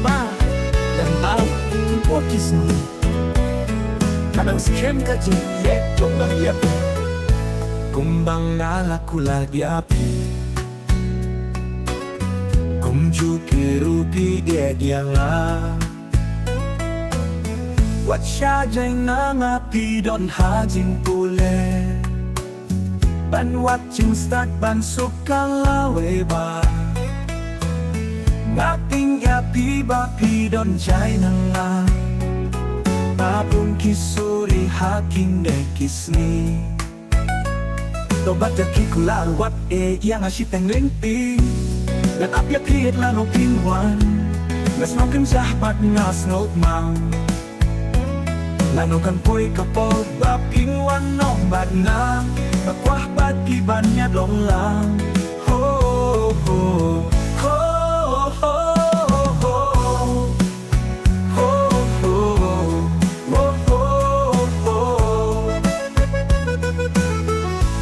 ba dan tahu buat kismu kadang sekian kaji coba ya kumbang nalaku lagi api kumjuki rupi dia lah wat saja nang api don hajin pule ban wat jing start ban suka lawe ba ngaping api bapi don jai nang la babung kisuri haking dekisni tobat kikular wat yang asyik teng ringping dan api piet lano pinwan ngas nokim sahabat ngas not mang lano kan pui kapol baping wan no badna bakwah bat kibannya dong lang ho ho ho ho ho ho ho ho ho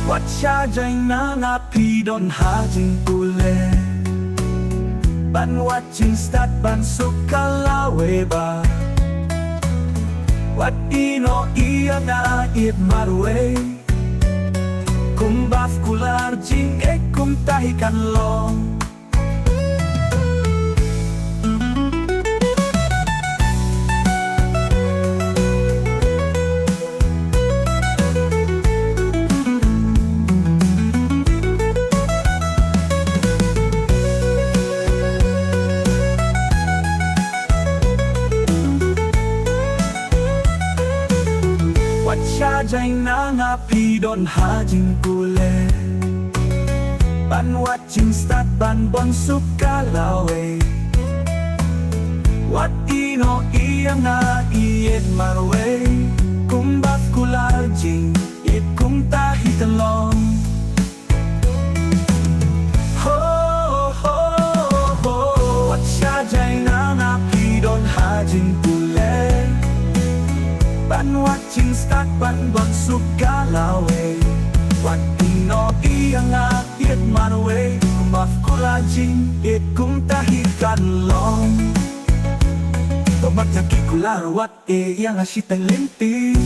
wat saja nang api don hajing pule ban watching start ban suka lawe ba wat ino iya na it marwe kum baf kular jing kum tahikan long Sajay nang api don hajing pule ban watching start ban bon suka lawe wat ino iya na iet marwe kumbak kular jing it kum tahi telong ho ho ho wat sajay nang api don hajing pule ban watching start ban bon suka lawe wat ino iya nga it marwe kumaf kulajing it kum tahikan long tomat na kikular wat yang asyik teng linting